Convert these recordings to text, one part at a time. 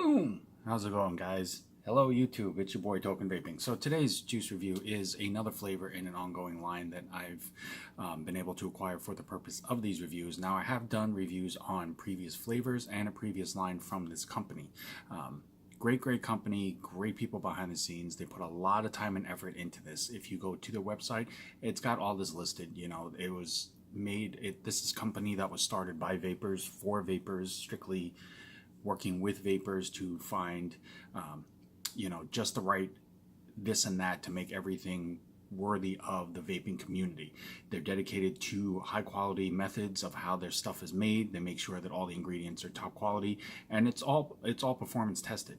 Boom! How's it going, guys? Hello, YouTube. It's your boy Token Vaping. So today's juice review is another flavor in an ongoing line that I've been able to acquire for the purpose of these reviews. Now, I have done reviews on previous flavors and a previous line from this company. Great company, great people behind the scenes. They put a lot of time and effort into this. If you go to their website, it's got all this listed. You know, it was made. This is a company that was started by vapers, for vapers, strictly working with vapers to find, just the right this and that to make everything worthy of the vaping community. They're dedicated to high quality methods of how their stuff is made. They make sure that all the ingredients are top quality, and it's all performance tested.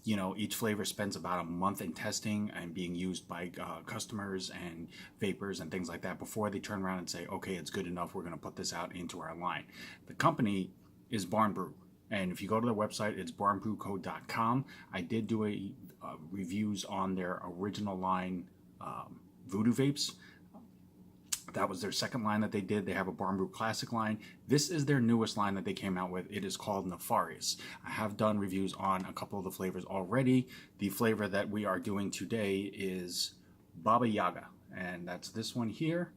Each flavor spends about a month in testing and being used by customers and vapers and things like that before they turn around and say, okay, it's good enough, we're going to put this out into our line. The company is Barn Brew. And if you go to their website, it's barnbrewco.com. I did do a reviews on their original line, Voodoo Vapes. That was their second line that they did. They have a Barn Brew Classic line. This is their newest line that they came out with. It is called Nefarious. I have done reviews on a couple of the flavors already. The flavor that we are doing today is Baba Yaga. And that's this one here.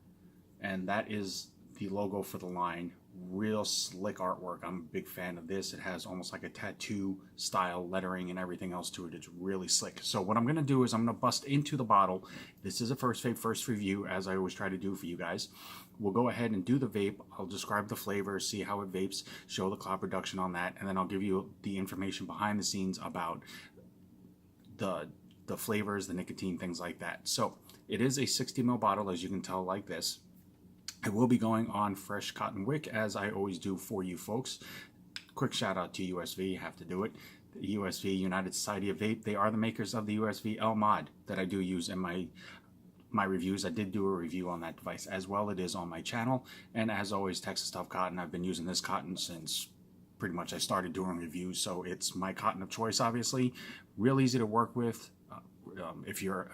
And that is the logo for the line. Real slick artwork. I'm a big fan of this. It has almost like a tattoo style lettering and everything else to it. It's really slick. So what I'm going to do is I'm going to bust into the bottle. This is a first vape, first review, as I always try to do for you guys. We'll go ahead and do the vape. I'll describe the flavor, see how it vapes, show the cloud reduction on that, and then I'll give you the information behind the scenes about the flavors, the nicotine, things like that. So it is a 60 ml bottle, as you can tell, like this. I will be going on fresh cotton wick, as I always do for you folks. Quick shout out to USV, have to do it. The USV, United Society of Vape, they are the makers of the USV L mod that I do use in my reviews. I did do a review on that device as well. It is on my channel. And as always, Texas Tough Cotton. I've been using this cotton since pretty much I started doing reviews, so it's my cotton of choice, obviously. Real easy to work with.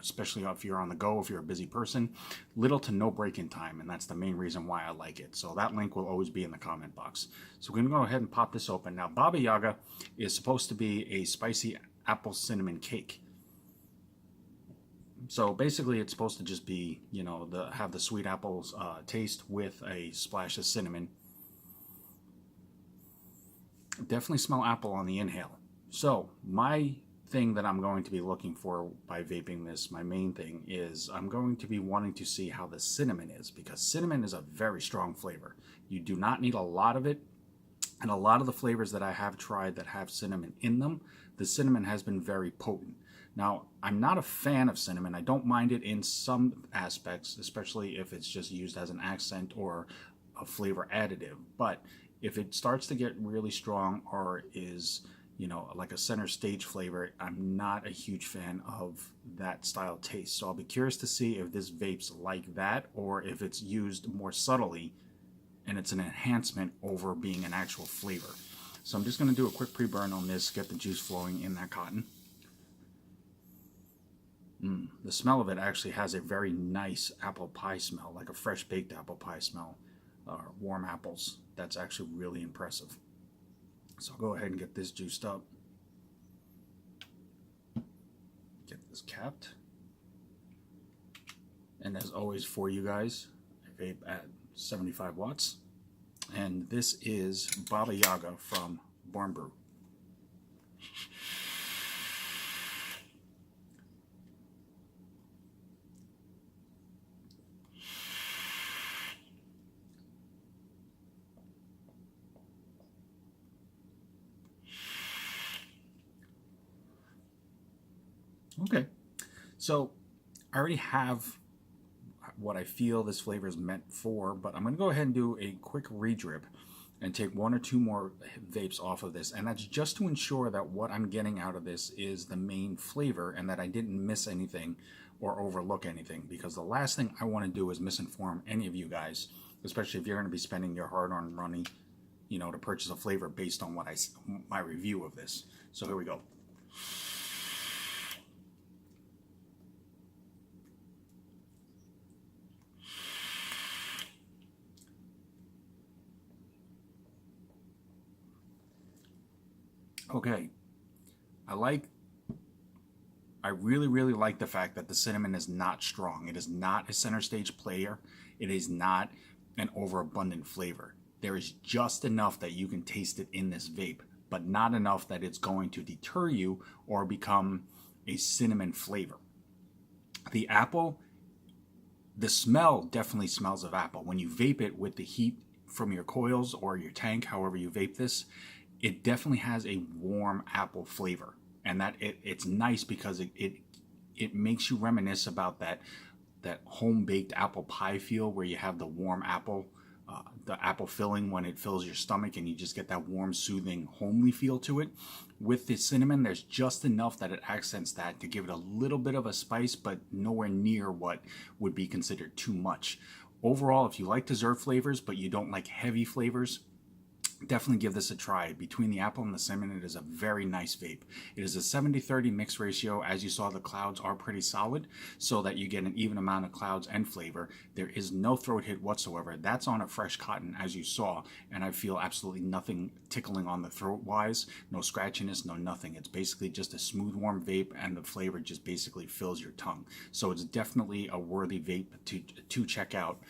Especially if you're on the go, if you're a busy person, little to no break-in time, and that's the main reason why I like it. So that link will always be in the comment box. So we're going to go ahead and pop this open. Now, Baba Yaga is supposed to be a spicy apple cinnamon cake. So basically, it's supposed to just be, have the sweet apples taste with a splash of cinnamon. Definitely smell apple on the inhale. So my thing that I'm going to be looking for by vaping this, my main thing is I'm going to be wanting to see how the cinnamon is, because cinnamon is a very strong flavor. You do not need a lot of it, and a lot of the flavors that I have tried that have cinnamon in them, the cinnamon has been very potent. Now, I'm not a fan of cinnamon. I don't mind it in some aspects, especially if it's just used as an accent or a flavor additive, but if it starts to get really strong or is like a center stage flavor, I'm not a huge fan of that style taste. So I'll be curious to see if this vapes like that, or if it's used more subtly and it's an enhancement over being an actual flavor. So I'm just going to do a quick pre-burn on this, get the juice flowing in that cotton. The smell of it actually has a very nice apple pie smell, like a fresh baked apple pie smell, warm apples. That's actually really impressive. So I'll go ahead and get this juiced up. Get this capped. And as always for you guys, I vape at 75 watts. And this is Baba Yaga from Barn Brew. Okay, so I already have what I feel this flavor is meant for, but I'm going to go ahead and do a quick re-drip and take one or two more vapes off of this, and that's just to ensure that what I'm getting out of this is the main flavor and that I didn't miss anything or overlook anything, because the last thing I want to do is misinform any of you guys, especially if you're going to be spending your hard-earned money, to purchase a flavor based on my review of this. So here we go. Okay, I really like the fact that the cinnamon is not strong. It is not a center stage player. It is not an overabundant flavor. There is just enough that you can taste it in this vape, but not enough that it's going to deter you or become a cinnamon flavor. The apple, the smell definitely smells of apple. When you vape it with the heat from your coils or your tank, however you vape this, it definitely has a warm apple flavor. And that it's nice because it makes you reminisce about that home baked apple pie feel where you have the warm apple, the apple filling when it fills your stomach, and you just get that warm, soothing, homely feel to it. With the cinnamon, there's just enough that it accents that to give it a little bit of a spice, but nowhere near what would be considered too much. Overall, if you like dessert flavors but you don't like heavy flavors, definitely give this a try. Between the apple and the cinnamon, it is a very nice vape. It is a 70-30 mix ratio. As you saw, the clouds are pretty solid so that you get an even amount of clouds and flavor. There is no throat hit whatsoever. That's on a fresh cotton, as you saw, and I feel absolutely nothing tickling on the throat wise. No scratchiness, no nothing. It's basically just a smooth, warm vape, and the flavor just basically fills your tongue. So it's definitely a worthy vape to check out,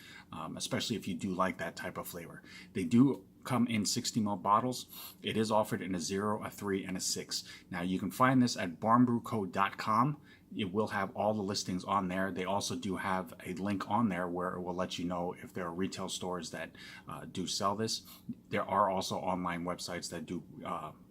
especially if you do like that type of flavor. They do come in 60 ml bottles. It is offered in a 0, a 3, and a 6. Now you can find this at barnbrewco.com. It will have all the listings on there. They also do have a link on there where it will let you know if there are retail stores that do sell this. There are also online websites that do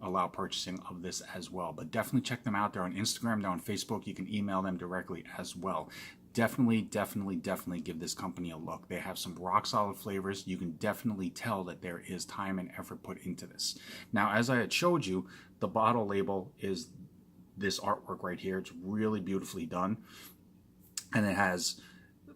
allow purchasing of this as well. But definitely check them out. They're on Instagram, they're on Facebook. You can email them directly as well. Definitely give this company a look. They have some rock solid flavors. You can definitely tell that there is time and effort put into this. Now, as I had showed you, the bottle label is this artwork right here. It's really beautifully done. And it has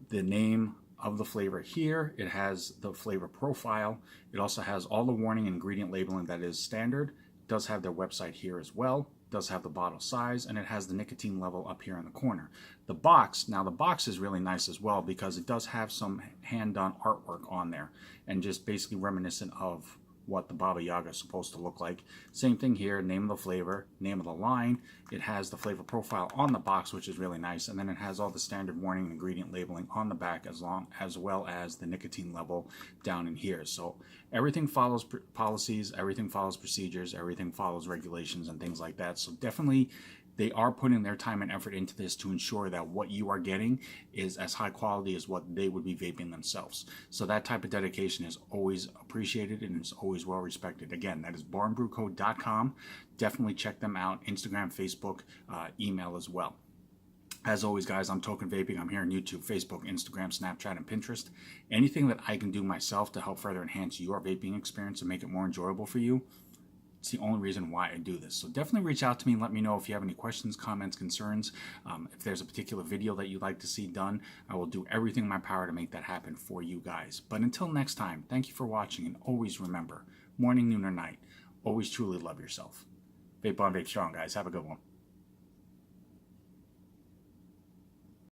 the name of the flavor here. It has the flavor profile. It also has all the warning and ingredient labeling that is standard. It does have their website here as well. Does have the bottle size, and it has the nicotine level up here in the corner. The box, now the box is really nice as well because it does have some hand-done artwork on there and just basically reminiscent of what the Baba Yaga is supposed to look like. Same thing here, name of the flavor, name of the line. It has the flavor profile on the box, which is really nice, and then it has all the standard warning and ingredient labeling on the back as well as the nicotine level down in here. So everything follows policies, everything follows procedures, everything follows regulations and things like that. So definitely they are putting their time and effort into this to ensure that what you are getting is as high quality as what they would be vaping themselves. So that type of dedication is always appreciated and is always well respected. Again, that is barnbrewco.com. Definitely check them out. Instagram, Facebook, email as well. As always, guys, I'm Token Vaping. I'm here on YouTube, Facebook, Instagram, Snapchat, and Pinterest. Anything that I can do myself to help further enhance your vaping experience and make it more enjoyable for you, it's the only reason why I do this. So definitely reach out to me and let me know if you have any questions, comments, concerns. If there's a particular video that you'd like to see done, I will do everything in my power to make that happen for you guys. But until next time, thank you for watching, and always remember, morning, noon, or night, always truly love yourself. Vape on, vape strong, guys. Have a good one.